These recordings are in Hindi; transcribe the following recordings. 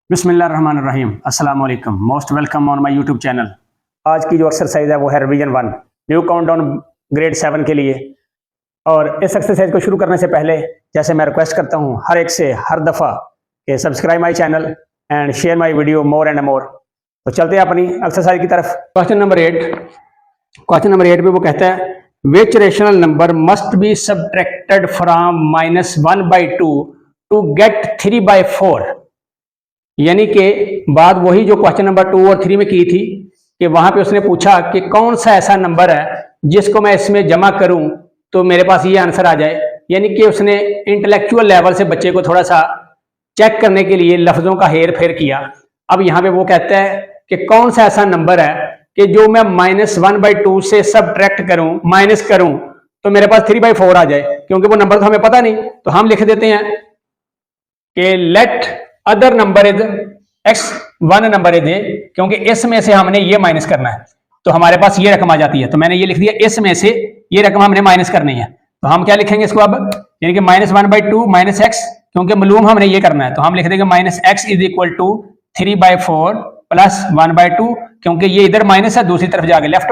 बिस्मिल्लाहिर्रहमानिर्रहीम अस्सलाम वालेकुम। Most welcome on my YouTube channel. आज की जो एक्सरसाइज है वो है रिवीजन 1 न्यू काउंटडाउन ग्रेड 7 के लिए। और इस एक्सरसाइज को शुरू करने से पहले जैसे मैं रिक्वेस्ट करता हूँ हर एक से हर दफ़ा कि subscribe my channel and share my video more and more. तो चलते हैं अपनी एक्सरसाइज की तरफ। क्वेश्चन नंबर 8 पे वो कहता है which rational number must be subtracted from -1/2 to get 3/4। यानी कि बात वही जो क्वेश्चन नंबर 2 और 3 में की थी कि वहां पे उसने पूछा कि कौन सा ऐसा नंबर है जिसको मैं इसमें जमा करूं तो मेरे पास ये आंसर आ जाए। यानी कि उसने इंटेलेक्चुअल लेवल से बच्चे को थोड़ा सा चेक करने के लिए लफ्जों का हेर फेर किया। अब यहाँ पे वो कहता है कि कौन सा ऐसा नंबर है कि जो मैं -1/2 से सब्ट्रैक्ट करूं, माइनस करूं तो मेरे पास 3/4 आ जाए। क्योंकि वो नंबर तो हमें पता नहीं, तो हम लिख देते हैं कि let other number is x, one number is a, क्योंकि इसमें से हमने ये माइनस करना है तो हमारे पास ये रकम आ जाती है। तो मैंने ये लिख दिया इसमें से ये रकम हमने माइनस करनी है। तो हम क्या लिखेंगे इसको अब, यानी कि -1/2 माइनस एक्स, क्योंकि मालूम हमने ये करना है तो हम लिख देंगे -x is equal to 3/4 plus 1/2। क्योंकि ये इधर माइनस है, दूसरी तरफ जाके लेफ्ट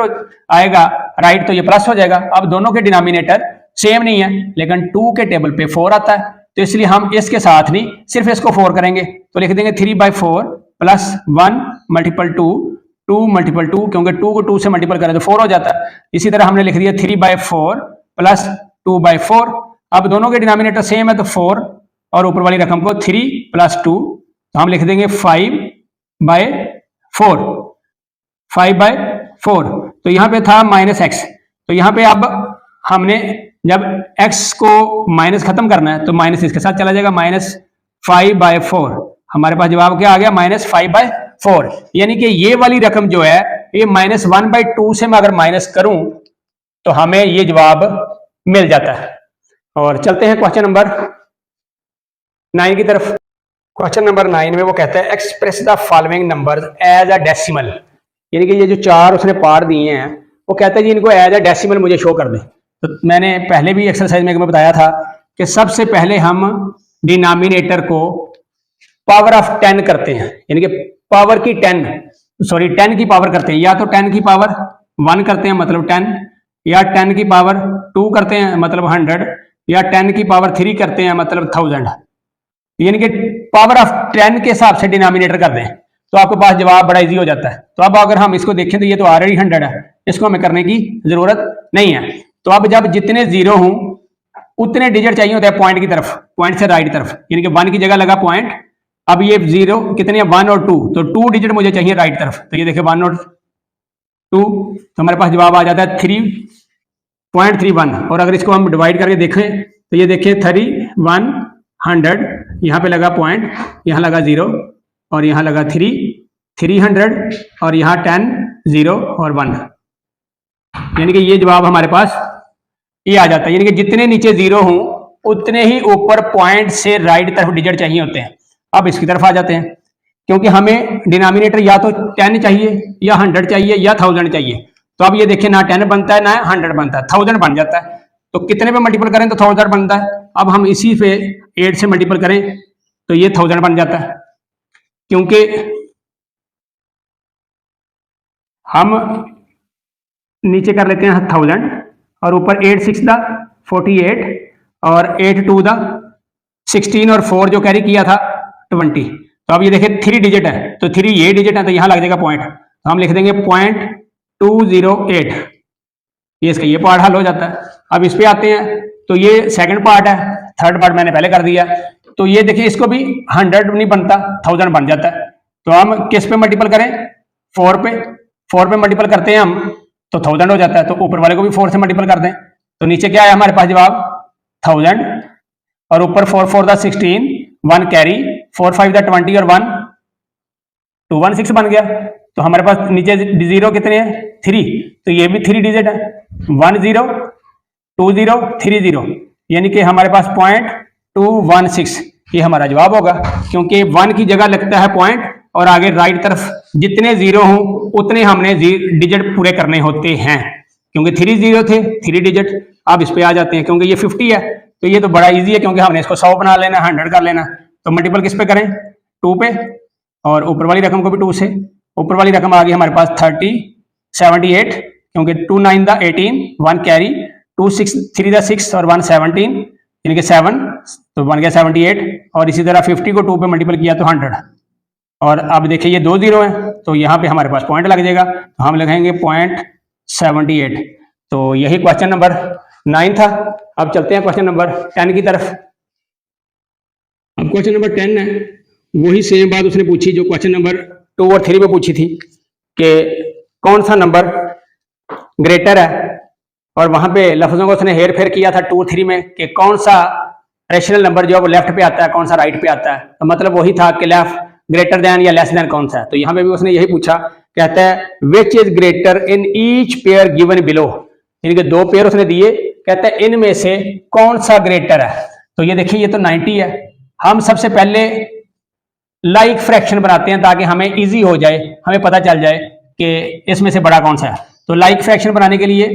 आएगा राइट, तो ये प्लस हो जाएगा। अब दोनों के डिनोमिनेटर सेम नहीं है, लेकिन 2 के टेबल पे 4 आता है, तो इसलिए हम इसके साथ नहीं सिर्फ इसको 4 करेंगे। तो लिख देंगे 3/4 प्लस 1 मल्टीपल 2, 2 मल्टीपल 2, क्योंकि 2 को 2 से मल्टीपल करें तो 4 हो जाता है। इसी तरह हमने लिख दिया 3/4 प्लस 2/4। अब दोनों के डिनोमिनेटर सेम है तो 4 और ऊपर वाली रकम को 3 प्लस 2, तो हम लिख देंगे 5/4, 5/4। तो यहाँ पे था -x, तो यहाँ पे अब हमने जब x को माइनस खत्म करना है तो माइनस इसके साथ चला जाएगा, -5/4। हमारे पास जवाब क्या आ गया, -5/4। यानी कि ये वाली रकम जो है ये -1/2 से मैं अगर माइनस करूं तो हमें ये जवाब मिल जाता है। और चलते हैं क्वेश्चन नंबर 9 की तरफ। क्वेश्चन नंबर 9 में वो कहता है express the following number as a decimal. यानी कि ये जो चार उसने पार्ट दिए हैं वो कहता है जी इनको एज अ डेसिमल मुझे शो कर दे। तो मैंने पहले भी एक्सरसाइज में बताया था कि सबसे पहले हम डिनोमिनेटर को पावर ऑफ 10 करते हैं, यानी कि पावर की 10 की पावर करते हैं। या तो 10 की पावर 1 करते हैं मतलब 10, या 10 की पावर 2 करते हैं मतलब 100, या 10 की पावर 3 करते हैं मतलब 1000। यानी कि पावर ऑफ 10 के हिसाब से डिनोमिनेटर कर दें तो आपके पास जवाब बड़ा इजी हो जाता है। तो अब अगर हम इसको देखें तो ये तो ऑलरेडी 100 है, इसको हमें करने की जरूरत नहीं है। तो अब जब जितने जीरो हों उतने डिजिट चाहिए होते हैं पॉइंट की तरफ, पॉइंट से राइट तरफ, यानी कि 1 की जगह लगा पॉइंट। अब ये जीरो कितने हैं, 1 और 2, तो 2 डिजिट मुझे चाहिए राइट तरफ। तो ये देखिए 1 और 2, तो हमारे पास जवाब आ जाता है 3.31। और अगर इसको हम डिवाइड करके देखें तो ये देखिए 3100, यहाँ पे लगा पॉइंट, यहाँ लगा 0 और यहाँ लगा 300 और यहाँ 10 0 और 1, यानी कि ये जवाब हमारे पास ये आ जाता है। यानी कि जितने नीचे जीरो हों उतने ही ऊपर पॉइंट से राइट तरफ डिजिट चाहिए होते हैं। अब इसकी तरफ आ जाते हैं, क्योंकि हमें डिनोमिनेटर या तो 10 चाहिए या 100 चाहिए या 1000 चाहिए। तो अब ये देखिए ना 10 बनता है ना 100 बनता है, 1000 बन जाता है। तो कितने पे मल्टीपल करें तो 1000 बनता है। अब हम इसी पे 8 से मल्टीपल करें तो ये 1000 बन जाता है, क्योंकि हम नीचे कर लेते हैं 1000 और ऊपर 8 6 दा 48 और 8 2 दा 16 और 4 जो कैरी किया था 20। तो अब ये देखिए 3 डिजिट है तो 3 ये डिजिट है तो यहाँ लग जाएगा पॉइंट, तो हम लिख देंगे 0.208। ये इसका ये पार्ट हल हो जाता है। अब इस पे आते हैं तो ये सेकंड पार्ट है, थर्ड पार्ट मैंने पहले कर दिया। तो ये देखिए इसको भी 100 नहीं बनता, 1000 बन जाता है। तो हम किस पे मल्टीपल करें, 4 पे मल्टीपल करते हैं हम तो 1000 हो जाता है। तो ऊपर वाले को भी 4 से मल्टीपल कर दें तो नीचे क्या है हमारे पास जवाब 1000 और ऊपर 4 4 दा 16, 1 कैरी, 4 5 दा 20 और 1 216 बन गया। तो हमारे पास नीचे जीरो कितने हैं 3, तो ये भी 3 डिजिट है 1 0 2 0 3 0, यानी कि हमारे पास 0.216 ये हमारा जवाब होगा। क्योंकि 1 की जगह लगता है पॉइंट और आगे राइट तरफ जितने जीरो हों उतने हमने डिजिट पूरे करने होते हैं। क्योंकि 3 0 थे 3 डिजिट। अब इस पे आ जाते हैं, क्योंकि ये 50 है तो ये तो बड़ा इजी है, क्योंकि हमने इसको 100 बना लेना, 100 कर लेना। तो मल्टीपल किस पे करें, 2 पे, और ऊपर वाली रकम को भी 2 से। ऊपर वाली रकम आ गई हमारे पास 78, क्योंकि 2 9 द 18, 1 कैरी, 2 6 3 द 6 और 1 17, यानी कि 7, तो बन गया 78। और इसी तरह 50 को 2 पे मल्टीपल किया तो 100। और अब देखिए ये 2 0 है, तो यहाँ पे हमारे पास पॉइंट लग जाएगा, तो हम लिखेंगे 0.78। तो यही क्वेश्चन नंबर 9 था। अब चलते हैं क्वेश्चन नंबर 10 की तरफ। अब क्वेश्चन नंबर 10 है, वही सेम बात उसने पूछी जो क्वेश्चन नंबर 2 और 3 में पूछी थी कि कौन सा नंबर ग्रेटर है, और वहां पे लफ्जों को उसने हेर फेर किया था 2 3 में कि कौन सा रेशनल नंबर जो है वो लेफ्ट पे आता है, कौन सा राइट पे आता है। तो मतलब वही था कि लेफ्ट ग्रेटर देन या लेस देन कौन सा है। तो यहाँ पे भी उसने यही पूछा, कहता है which is greater in each pair given below, इनके 2 पेयर उसने दिए, कहता है इनमें से कौन सा ग्रेटर है। तो ये देखिए ये तो 90 है। हम सबसे पहले लाइक फ्रैक्शन बनाते हैं ताकि हमें इजी हो जाए, हमें पता चल जाए कि इसमें से बड़ा कौन सा है। तो लाइक फ्रैक्शन बनाने के लिए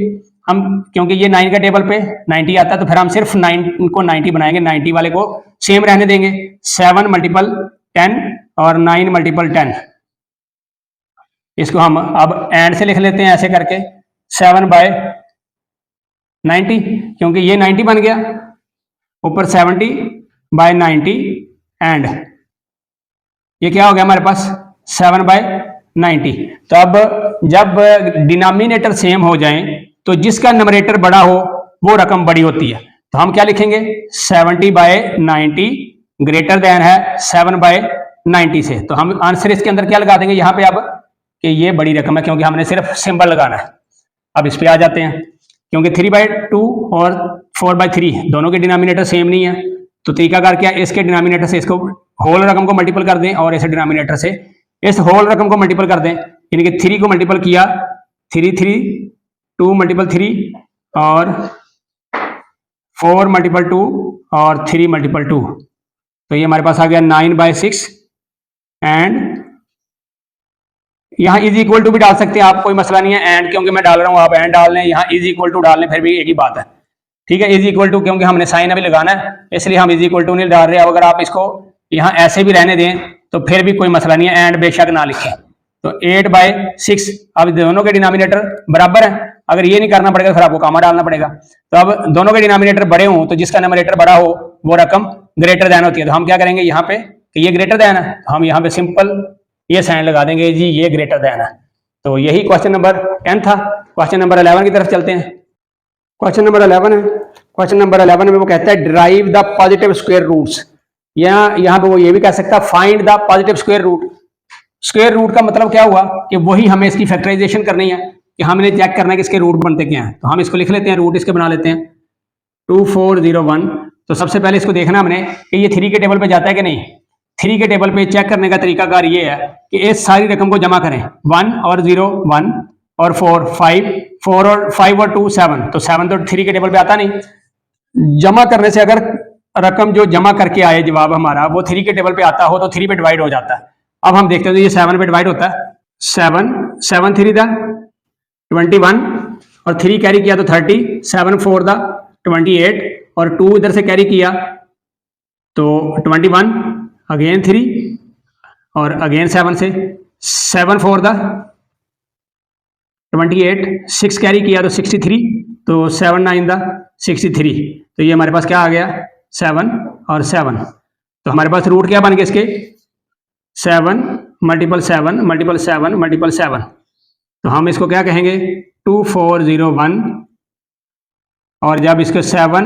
हम, क्योंकि ये 9 का टेबल पे 90 आता है, तो फिर हम सिर्फ 9 को 90 बनाएंगे, 90 वाले को सेम रहने देंगे। 7 मल्टीपल 10 और 9 मल्टीपल 10, इसको हम अब एंड से लिख लेते हैं ऐसे करके 7 बाय 90, क्योंकि ये 90 बन गया, ऊपर 70 बाय 90 एंड ये क्या हो गया हमारे पास 7 बाय 90। तो अब जब डिनोमिनेटर सेम हो जाएं तो जिसका नंबरेटर बड़ा हो वो रकम बड़ी होती है। तो हम क्या लिखेंगे 70 बाय 90 ग्रेटर देन है 7 बाय 90 से। तो हम आंसर इसके अंदर क्या लगा देंगे यहाँ पे अब कि ये बड़ी रकम है, क्योंकि हमने सिर्फ सिंबल लगाना है। अब इस पे आ जाते हैं, क्योंकि 3/2 और 4/3 दोनों के डिनोमिनेटर सेम नहीं है। तो तरीकाकार क्या, इसके डिनोमिनेटर से इसको होल रकम को मल्टीपल कर दें और इस डिनोमिनेटर से इस होल रकम को मल्टीपल कर दें, यानी कि 3 को मल्टीपल किया 3 3, 2 मल्टीपल 3 और 4 मल्टीपल 2 और 3 मल्टीपल 2। तो ये हमारे पास आ गया 9/6 एंड यहाँ इज इक्वल टू भी डाल सकते हैं आप, कोई मसला नहीं है। एंड क्योंकि मैं डाल रहा हूँ आप एंड डाल लें, यहाँ इज इक्वल टू डाल लें, फिर भी एक ही बात है। ठीक है, इज इक्वल टू क्योंकि हमने साइन अभी लगाना है इसलिए हम इज इक्वल टू नहीं डाल रहे। अब अगर आप इसको यहाँ ऐसे भी रहने दें तो फिर भी कोई मसला नहीं है, एंड बेशक ना लिखें। तो 8/6, अब दोनों के डिनोमिनेटर बराबर है, अगर ये नहीं करना पड़ेगा तो फिर आपको कामा डालना पड़ेगा। तो अब दोनों के डिनोमिनेटर बड़े हों तो जिसका नंबरेटर बड़ा हो वो रकम ग्रेटर देन होती है। तो हम क्या करेंगे यहाँ पे कि ये ग्रेटर देन है, तो हम यहाँ पे सिंपल ये साइन लगा देंगे जी ये ग्रेटर देन है। तो यही क्वेश्चन नंबर 10 था। क्वेश्चन नंबर 11 की तरफ चलते हैं। क्वेश्चन नंबर 11 है। क्वेश्चन नंबर 11 में वो कहता है derive the positive square roots. यहाँ पे वो ये भी कह सकता है find the positive square root. Square root का मतलब क्या हुआ कि वही हमें इसकी फैक्टराइजेशन करनी है, कि हमने चेक करना है कि इसके रूट बनते क्या हैं। तो हम इसको लिख लेते हैं, रूट इसके बना लेते हैं 2401। तो सबसे पहले इसको देखना हमने कि ये 3 के टेबल पे जाता है कि नहीं। 3 के टेबल पे चेक करने का तरीकाकार ये है कि इस सारी रकम को जमा करें, 1 और 0 1 और 4 5, 4 और 5 और 2 7। तो 7 तो 3 के टेबल पे आता नहीं। जमा करने से अगर रकम जो जमा करके आए जवाब हमारा वो 3 के टेबल पे आता हो तो 3 पे डिवाइड हो जाता है। अब हम देखते हैं तो ये 7 पे डिवाइड होता है। 7 3 दा 21 और 3 कैरी किया तो 30, 7 4 दा 28 और 2 इधर से कैरी किया तो 21, अगेन 3 और अगेन 7 से 7 4 दा 28, 6 कैरी किया तो 63, तो 7 9 दा 63। तो ये हमारे पास क्या आ गया 7 और 7। तो हमारे पास रूट क्या बन गए इसके 7 मल्टीपल 7 मल्टीपल 7 मल्टीपल 7। तो हम इसको क्या कहेंगे 2401। और जब इसको 7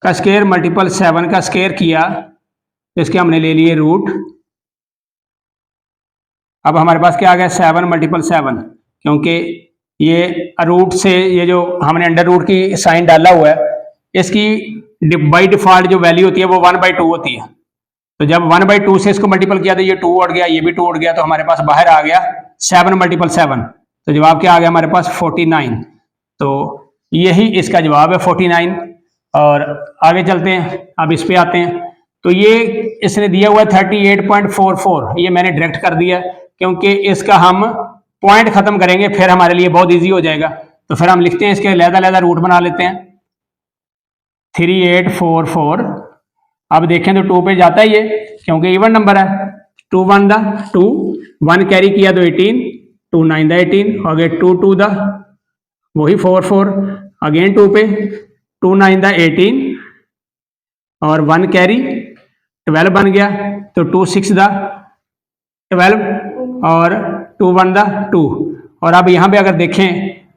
का स्क्वायर मल्टीपल 7 का स्क्वायर किया तो इसके हमने ले लिए रूट। अब हमारे पास क्या आ गया 7 मल्टीपल 7, क्योंकि ये रूट से ये जो हमने अंडर रूट की साइन डाला हुआ है इसकी बाई डिफॉल्ट जो वैल्यू होती है वो 1/2 होती है। तो जब 1/2 से इसको मल्टीपल किया तो ये 2 उड़ गया, ये भी 2 उड़ गया, तो हमारे पास बाहर आ गया 7 मल्टीपल 7। तो जवाब क्या आ गया हमारे पास 49। तो यही इसका जवाब है 49। और आगे चलते हैं, अब इस पे आते हैं। तो ये इसने दिया हुआ है 38.44, ये मैंने डायरेक्ट कर दिया क्योंकि इसका हम पॉइंट खत्म करेंगे फिर हमारे लिए बहुत ईजी हो जाएगा। तो फिर हम लिखते हैं इसके लहदा रूट बना लेते हैं 3844। अब देखें तो 2 पे जाता है ये क्योंकि इवन नंबर है, 2 1 द 2, 1 कैरी किया तो 18, 2 9 द 18, अगेन 2 2 द वही 4 4, अगेन 2 पे 2 9 द 18 और 1 कैरी 12 बन गया, तो 2 6 द 12 और 2 1 द 2। और अब यहाँ पे अगर देखें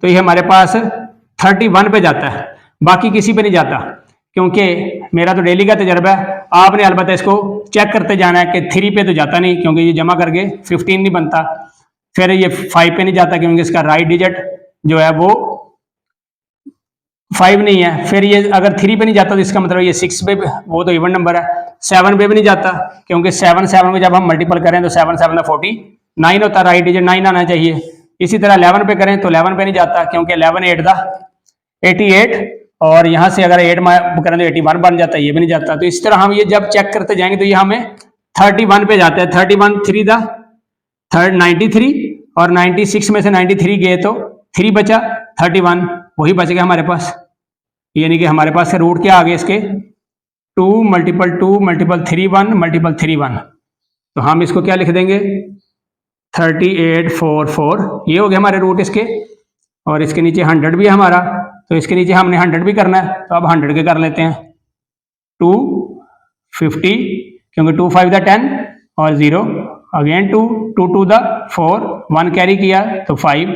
तो ये हमारे पास 31 पे जाता है, बाकी किसी पे नहीं जाता, क्योंकि मेरा तो डेली का तजर्बा है। आपने अलबत्ता इसको चेक करते जाना है कि 3 पे तो जाता नहीं, क्योंकि ये जमा करके 15 नहीं बनता। फिर ये 5 पे नहीं जाता, क्योंकि इसका राइट डिजिट जो है वो 5 नहीं है। फिर ये अगर 3 पे नहीं जाता तो इसका मतलब ये 6 पे, वो तो इवन नंबर है। 7 पे भी नहीं जाता, क्योंकि 7 7 को जब हम मल्टीपल करें तो 7 7 49 होता, राइट डिजिट 9 आना चाहिए। इसी तरह 11 पे करें तो 11 पे नहीं जाता, क्योंकि 11 8 दा 88, और यहाँ से अगर 8 करें तो 81 बन जाता है, ये भी नहीं जाता। तो इस तरह हम ये जब चेक करते जाएंगे तो ये हमें 31 पे जाता है। 31 3 दा 93, और 96 में से 93 गए तो 3 बचा, 31 वही बच गया हमारे पास। यानी कि हमारे पास से रूट क्या आ गए इसके 2 मल्टीपल 2 मल्टीपल 3 1 मल्टीपल 3 1। तो हम इसको क्या लिख देंगे 3844, ये हो गया हमारे रूट इसके। और इसके नीचे 100 भी है हमारा, तो इसके नीचे हमने 100 भी करना है, तो अब 100 के कर लेते हैं 250, क्योंकि 2 5 द 10 और 0, अगेन 2 2 2 द 4, 1 कैरी किया तो 5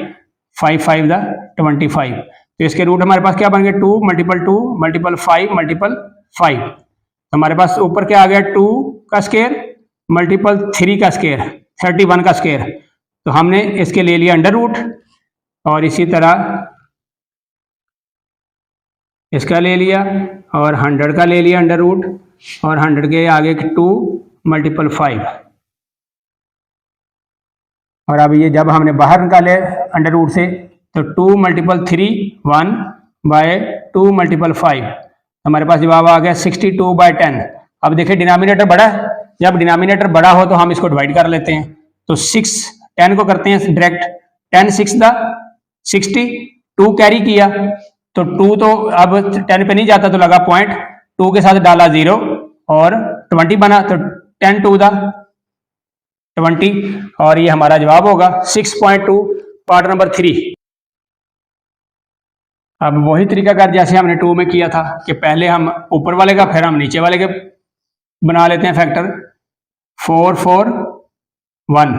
5 5 द 25। तो इसके रूट हमारे पास क्या बन गए 2 मल्टीपल 2 मल्टीपल 5 मल्टीपल 5। तो हमारे पास ऊपर क्या आ गया 2 का स्क्वायर मल्टीपल 3 का स्क्वायर 31 का स्क्वायर। तो हमने इसके ले लिया अंडर रूट, और इसी तरह इसका ले लिया, और 100 का ले लिया अंडर रूट, और 100 के आगे 2 मल्टीपल 5। और अब ये जब हमने बाहर निकाले अंडर रूट से तो 2 मल्टीपल 3 1 बाय 2 मल्टीपल 5, हमारे पास जवाब आ गया 62 बाय 10। अब देखिए डिनोमिनेटर बड़ा है, जब डिनोमिनेटर बड़ा हो तो हम इसको डिवाइड कर लेते हैं। तो 6 10 को करते हैं डायरेक्ट, 10 6 दा 60, 2 कैरी किया तो 2 तो अब 10 पे नहीं जाता तो लगा पॉइंट, 2 के साथ डाला 0 और 20 बना, तो 10 2 दा 20, और ये हमारा जवाब होगा 6.2 पार्ट नंबर 3। अब वही तरीकाकार जैसे हमने 2 में किया था कि पहले हम ऊपर वाले का फिर हम नीचे वाले के बना लेते हैं फैक्टर 4 4 1।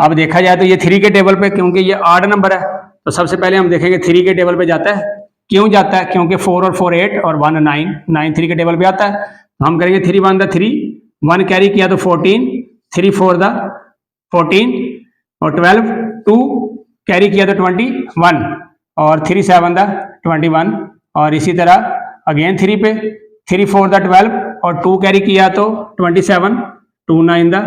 अब देखा जाए तो ये 3 के टेबल पे, क्योंकि ये ऑड नंबर है, तो सबसे पहले हम देखेंगे 3 के टेबल पे जाता है। क्यों जाता है? क्योंकि 4 और 4 8 और 1 9 9 3 के टेबल पे आता है। तो हम करेंगे 3 1 द 3, 1 कैरी किया तो 14, 3 4 द 14 और 12, 2 कैरी किया तो 21 और 3 7 द 21, और इसी तरह अगेन 3 पे 3 4 द 12 और 2 कैरी किया तो 27, 2 9 द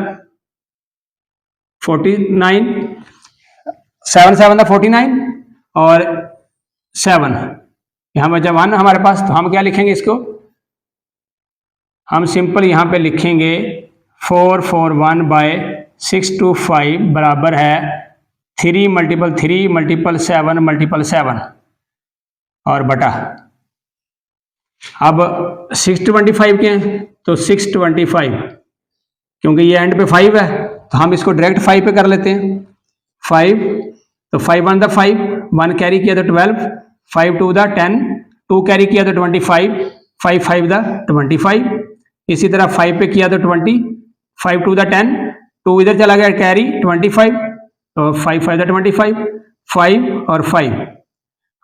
49, 7 7 द 49 और 7, यहाँ बचा 1 हमारे पास। तो हम क्या लिखेंगे इसको, हम सिंपल यहाँ पे लिखेंगे 4 4 1 बाय 6 2 5 बराबर है 3 मल्टीपल 3 मल्टीपल 7 मल्टीपल 7 और बटा। अब 625 के हैं तो 625, क्योंकि ये एंड पे 5 है तो हम इसको डायरेक्ट 5 पे कर लेते हैं। 5 तो 5 1 द 5, 1 कैरी किया तो 12, 5 2 द 10, 2 कैरी किया तो 25, 5 5 द 25, इसी तरह 5 पे किया तो 20, 5 2 द 10, 2 इधर चला गया कैरी 25, तो 5 5 द 25, 5 और 5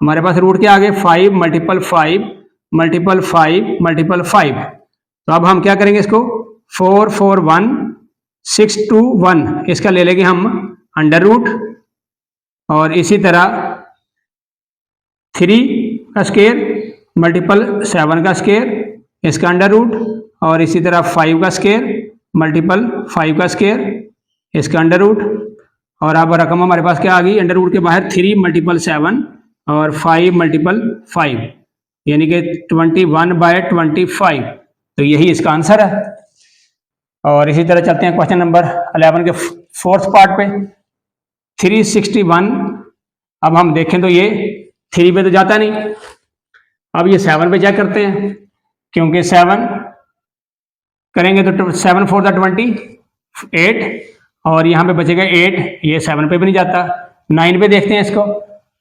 हमारे पास रूट क्या आ गए 5 मल्टीपल 5 मल्टीपल 5 मल्टीपल 5। तो अब हम क्या करेंगे इसको 4 4 1 6 2 1, इसका ले लेंगे हम अंडर रूट, और इसी तरह 3 का स्क्वायर मल्टीपल 7 का स्क्वायर इसका अंडर रूट, और इसी तरह 5 का स्क्वायर मल्टीपल 5 का स्क्वायर इसका अंडर रूट। और अब रकम हमारे पास क्या आ गई अंडर रूट के बाहर 3 मल्टीपल 7 और 5 मल्टीपल 5, यानी कि 21 बाय 25। तो यही इसका आंसर है। और इसी तरह चलते हैं क्वेश्चन नंबर 11 के फोर्थ पार्ट पे 361। अब हम देखें तो ये 3 पे तो जाता नहीं, अब ये 7 पे चेक करते हैं, क्योंकि 7 करेंगे तो 7 4 द 20, 8 और यहाँ पे बचेगा 8, ये 7 पे भी नहीं जाता। 9 पे देखते हैं इसको,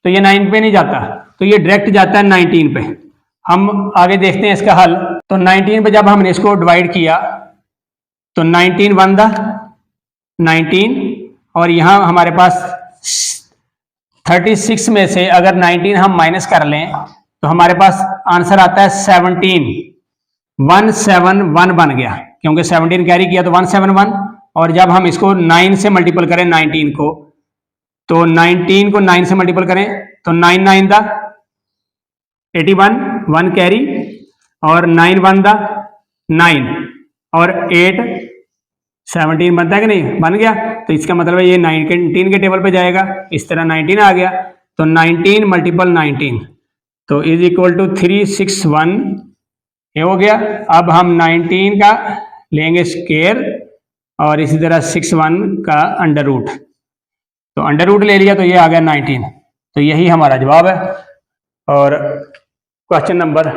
तो ये 9 पे नहीं जाता, तो ये डायरेक्ट जाता है 19 पे। हम आगे देखते हैं इसका हल। तो 19 पे जब हमने इसको डिवाइड किया तो 19 वन दा 19, और यहाँ हमारे पास 36 में से अगर 19 हम माइनस कर लें तो हमारे पास आंसर आता है 17, 171 बन गया, क्योंकि 17 कैरी किया तो 171। और जब हम इसको 9 से मल्टीपल करें 19 को, तो 19 को 9 से मल्टीपल करें तो 9 9 दा 81, 1 कैरी, और 9 1 दा 9, और 8 17 बनता है कि नहीं, बन गया। तो इसका मतलब है ये 19 के टेबल पे जाएगा, इस तरह 19 आ गया। तो 19 मल्टीपल 19 तो इज इक्वल टू 361, ये हो गया। अब हम 19 का लेंगे स्क्वायर और इसी तरह 61 का अंडर रूट, तो अंडर रूट ले लिया तो ये आ गया 19। तो यही हमारा जवाब है। और क्वेश्चन नंबर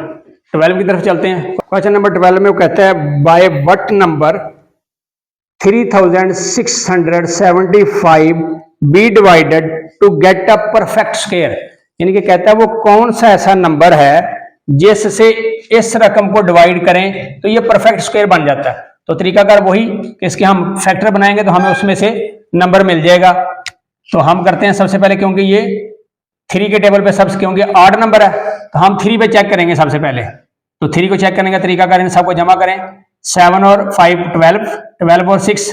12 की तरफ चलते हैं। क्वेश्चन नंबर 12 में वो कहता है by what number 3675 be divided to get a perfect square, यानी कि कहता है वो कौन सा ऐसा नंबर है जिससे इस रकम को डिवाइड करें तो ये परफेक्ट स्क्वायर बन जाता है। तो तरीकाकार वही कि इसके हम फैक्टर बनाएंगे तो हमें उसमें से नंबर मिल जाएगा। तो हम करते हैं सबसे पहले, क्योंकि ये 3 के टेबल पे सबसे क्योंकि 8 नंबर है तो हम 3 पे चेक करेंगे सबसे पहले। तो 3 को चेक करने का तरीकाकार इन सबको जमा करें, 7 और 5 12, 12 और 6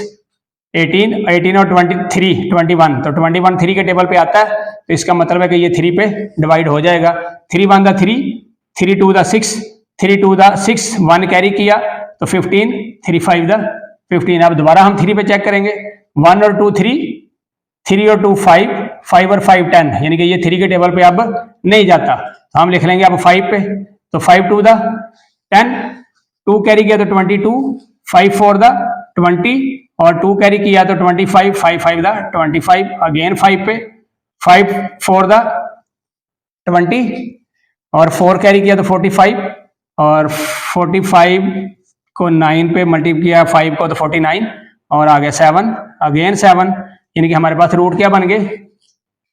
18, 18 और 23 21, तो 21 3 के टेबल पे आता है। तो इसका मतलब है कि ये 3 पे डिवाइड हो जाएगा। 3 1 दा 3, 3 2 दा 6, 3 2 दा 6, 1 कैरी किया तो 15, 3 5 दा 15। अब दोबारा हम 3 पे चेक करेंगे, 1 और 2 3, 3 और 2 5, 5 और 5 10, यानी कि ये 3 के टेबल पे अब नहीं जाता। तो हम लिख लेंगे अब 5 पे, तो 5 2 दा 10, 2 कैरी किया तो 22, 5 4 दा 20, और 2 कैरी किया तो 25, 5 5 दा 25, अगेन 5 पे, 5 4 दा 20, और 4 कैरी किया तो 45, और 45 को 9 पे मल्टीप्लाई किया 5 को तो 49, और आ गया 7, अगेन 7, यानी कि हमारे पास रूट क्या बन गए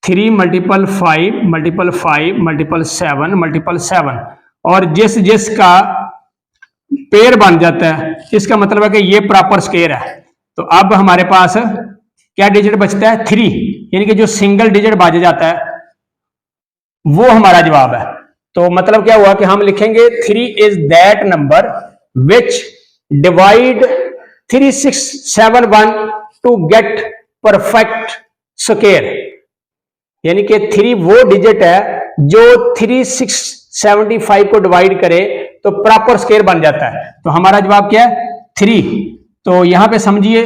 3 मल्टीपल 5 मल्टीपल 5 मल्टीपल 7 मल्टीपल 7, और जिसका पेयर बन जाता है इसका मतलब है कि ये प्रॉपर स्क्वायर है। तो अब हमारे पास क्या डिजिट बचता है 3, यानी कि जो सिंगल डिजिट बच जाता है वो हमारा जवाब है। तो मतलब क्या हुआ कि हम लिखेंगे 3 is that number which divide 3671 to get perfect square, यानी कि 3 वो डिजिट है जो 3675 को डिवाइड करे तो प्रॉपर स्क्वायर बन जाता है। तो हमारा जवाब क्या है 3। तो यहां पे समझिए,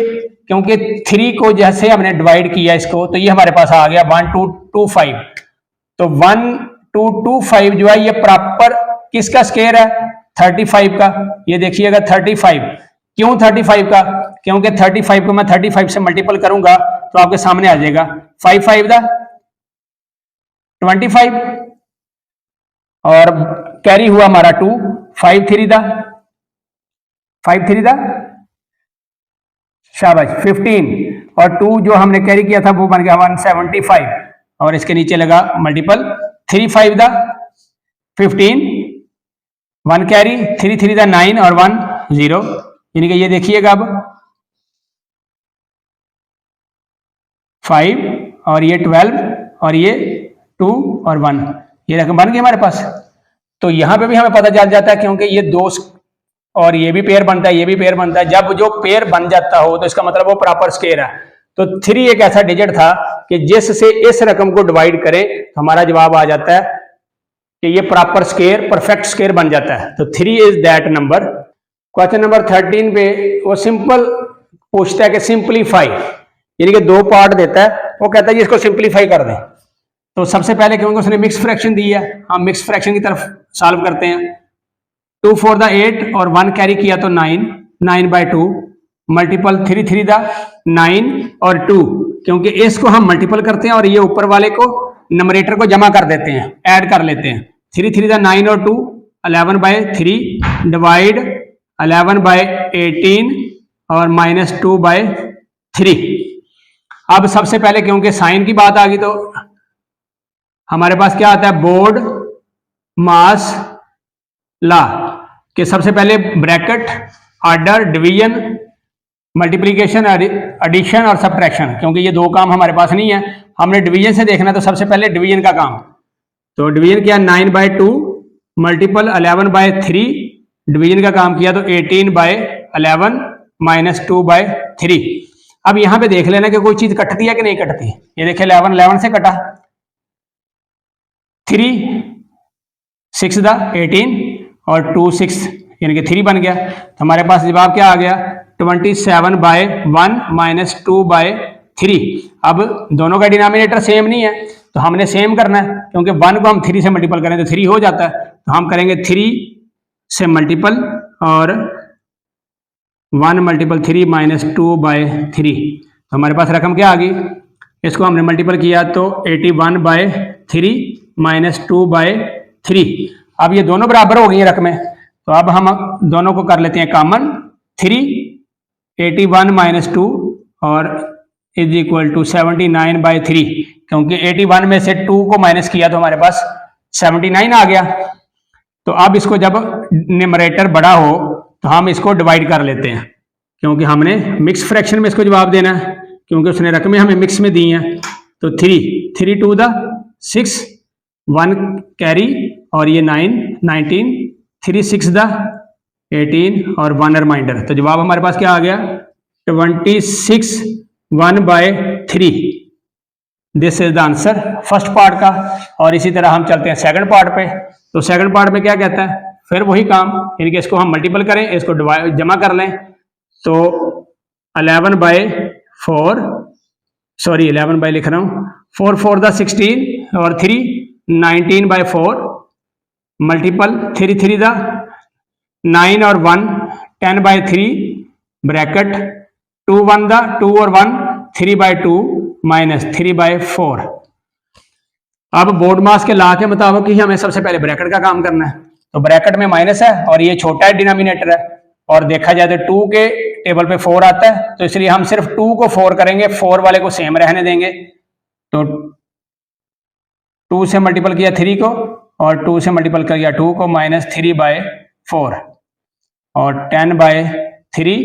क्योंकि 3 को जैसे हमने डिवाइड किया इसको, तो ये हमारे पास आ गया 1225। तो 1225 जो है ये प्रॉपर किसका स्क्वायर है 35 का। ये देखिएगा 35, क्यों 35 का, क्योंकि 35 को मैं 35 से मल्टीपल करूंगा तो आपके सामने आ जाएगा 5 5 दा 25, और कैरी हुआ हमारा 2, 5 3 दा 5 3 दा शाबाश 15, और 2 जो हमने कैरी किया था वो बन गया 175, और इसके नीचे लगा मल्टीपल 3 5 दा 15, 1 कैरी, 3 3 दा 9, और 1 0, यानी कि ये देखिएगा अब 5 और ये 12 और ये 2 और 1, ये रकम बन गई हमारे पास। तो यहां पे भी हमें पता चल जाता है, क्योंकि ये 2 और ये भी पेयर बनता है, ये भी पेयर बनता है। जब जो पेयर बन जाता हो तो इसका मतलब वो प्रॉपर स्क्वायर है। तो 3 एक ऐसा डिजिट था कि जिससे इस रकम को डिवाइड करें तो हमारा जवाब आ जाता है कि ये प्रॉपर स्क्वायर परफेक्ट स्क्वायर बन जाता है। तो 3 is that number. Question number 13 पे वो सिंपल पूछता है कि सिंप्लीफाई, यानी कि 2 पार्ट देता है, वो कहता है जी इसको सिंप्लीफाई कर दें। तो सबसे पहले क्योंकि उसने मिक्स फ्रैक्शन दी है, हम मिक्स फ्रैक्शन की तरफ सॉल्व करते हैं। 2 4 दा 8 और 1 कैरी किया तो 9, 9 बाय 2 मल्टीपल 3 3 दा 9 और 2, क्योंकि इसको हम मल्टीपल करते हैं और ये ऊपर वाले को नंबरेटर को जमा कर देते हैं, ऐड कर लेते हैं। 3 3 दा 9 और 2 11 बाय 3 डिवाइड 11 बाय 18 और -2 बाय 3। अब सबसे पहले क्योंकि साइन की बात आ गई तो हमारे पास क्या आता है, बोर्ड मास ला कि सबसे पहले bracket, order, division, multiplication, addition और सब्ट्रैक्शन। क्योंकि ये दो काम हमारे पास नहीं है, हमने डिवीजन से देखना, तो सबसे पहले डिवीजन का काम। तो डिवीजन किया 9/2 मल्टीपल 11/3, डिवीजन का काम किया तो 18/11 माइनस 2/3। अब यहां पे देख लेना कि कोई चीज कटती है कि नहीं कटती। ये देखिए 11 से कटा, 3 6 दा 18 और 2 6 यानी कि 3 बन गया। तो हमारे पास जवाब क्या आ गया, 27/1 माइनस 2/3। अब दोनों का डिनोमिनेटर सेम नहीं है तो हमने सेम करना है, क्योंकि 1 को हम 3 से मल्टीपल करें तो 3 हो जाता है। तो हम करेंगे 3 से मल्टीपल और 1 मल्टीपल 3 माइनस 2/3। तो हमारे पास रकम क्या आ गई, इसको हमने मल्टीपल किया तो 81/3 माइनस 2/3। अब ये दोनों बराबर हो गई हैं रकमें, तो अब हम दोनों को कर लेते हैं कॉमन। 3 81 माइनस 2 और इज इक्वल टू 79/3, क्योंकि 81 में से 2 को माइनस किया तो हमारे पास 79 आ गया। तो अब इसको जब न्यूमरेटर बड़ा हो तो हम इसको डिवाइड कर लेते हैं, क्योंकि हमने मिक्स फ्रैक्शन में इसको जवाब देना है, क्योंकि उसने रकमें हमें मिक्स में दी हैं। तो 3 2 दा 6, 1 कैरी और ये 9 19, 3 6 दा 18 और 1 रिमाइंडर। तो जवाब हमारे पास क्या आ गया, 26/1/3। This is the answer first part का। और इसी तरह हम चलते हैं सेकंड पार्ट पे। तो सेकंड पार्ट में क्या कहता है, फिर वही काम, यानी कि इसको हम मल्टीपल करें, इसको जमा कर लें। तो 11 बाय लिख रहा हूं, 4 4 दा 16 और 3 19/4 मल्टीपल 3 3 दा 9 और 1 10/3 ब्रैकेट 2 1 दा 2 और 1 3/2 माइनस 3/4। अब बोर्ड मास के लॉ के मुताबिक ही हमें सबसे पहले ब्रैकेट का काम करना है। तो ब्रैकेट में माइनस है और ये छोटा है डिनोमिनेटर है, और देखा जाए तो 2 के टेबल पे 4 आता है, तो इसलिए हम सिर्फ 2 को 4 करेंगे, 4 वाले को सेम रहने देंगे। तो 2 से मल्टीपल किया 3 को और 2 से मल्टीपल किया 2 को, माइनस 3/4 और 10/3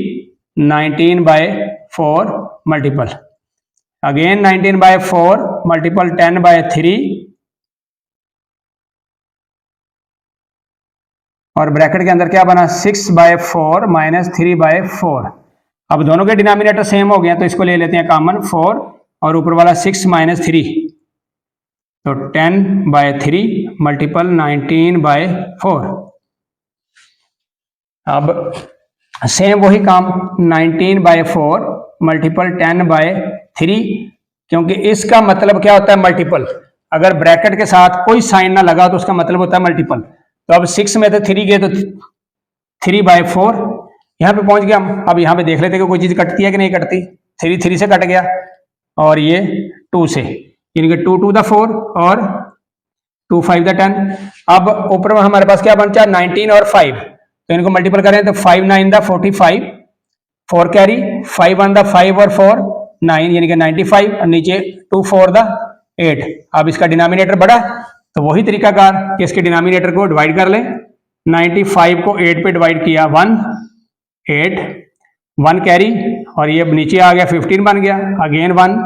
19/4 मल्टीपल अगेन 19/4 मल्टीपल 10/3 और ब्रैकेट के अंदर क्या बना 6/4 माइनस 3/4। अब दोनों के डिनोमिनेटर सेम हो गए, तो इसको ले लेते हैं कॉमन 4 और ऊपर वाला 6 माइनस 3, तो 10/3 मल्टीपल 19/4। अब सेम वही काम 19/4 मल्टीपल 10/3, क्योंकि इसका मतलब क्या होता है मल्टीपल। अगर ब्रैकेट के साथ कोई साइन ना लगा तो उसका मतलब होता है मल्टीपल। तो अब 6 में तो 3 गए तो 3/4 यहां पे पहुंच गया हम। अब यहां पे देख लेते कि कोई चीज कटती है कि नहीं कटती। 3 3 से कट गया और ये 2 से, यानी कि 2 2 दा 4 और 2 5 दा 10। अब ऊपर में हमारे पास क्या बचा 19 और 5, तो इनको मल्टीपल करें तो 5 9 दा 45, 4 कैरी 5 1 दा 5 और 4 9 यानी कि 95 और नीचे 2 4 दा 8। अब इसका डिनोमिनेटर बढ़ा तो वही तरीकाकार कि इसके डिनोमिनेटर को डिवाइड कर लें। 95 को 8 पे डिवाइड किया 1 8 1 कैरी और ये नीचे आ गया 15 बन गया, अगेन 1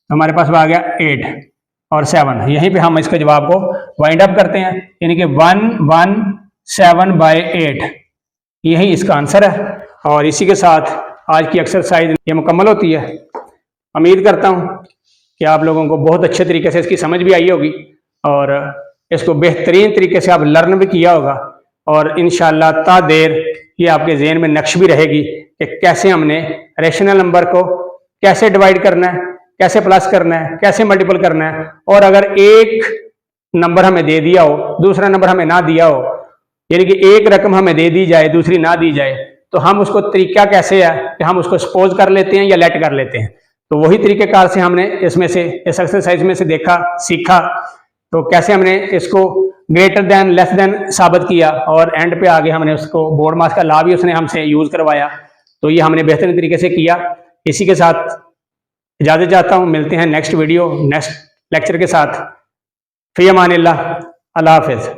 हमारे पास आ गया 8 और 7। यहीं पे हम इसके जवाब को वाइंड अप करते हैं, यानी कि 117/8 यही इसका आंसर है। और इसी के साथ आज की एक्सरसाइज ये मुकम्मल होती है। उम्मीद करता हूँ कि आप लोगों को बहुत अच्छे तरीके से इसकी समझ भी आई होगी और इसको बेहतरीन तरीके से आप लर्न भी किया होगा, और इंशाअल्लाह ता देर ये आपके जहन में नक्श भी रहेगी कि कैसे हमने रेशनल नंबर को कैसे डिवाइड करना है, कैसे प्लस करना है, कैसे मल्टीपल करना है। और अगर एक नंबर हमें दे दिया हो, दूसरा नंबर हमें ना दिया हो, यानी कि एक रकम हमें दे दी जाए दूसरी ना दी जाए, तो हम उसको तरीका कैसे है कि हम उसको सपोज कर लेते हैं या लेट कर लेते हैं। तो वही तरीकेकार से हमने इसमें से इस एक्सरसाइज में से देखा सीखा, तो कैसे हमने इसको ग्रेटर देन लेस देन साबित किया और एंड पे आगे हमने उसको बोर्ड मास का लॉ भी उसने हमसे यूज करवाया। तो ये हमने बेहतरीन तरीके से किया। इसी के साथ इजाज़त चाहता हूँ, मिलते हैं नेक्स्ट वीडियो नेक्स्ट लेक्चर के साथ। फ़ी अमानिल्लाह, अल्लाह हाफ़िज़।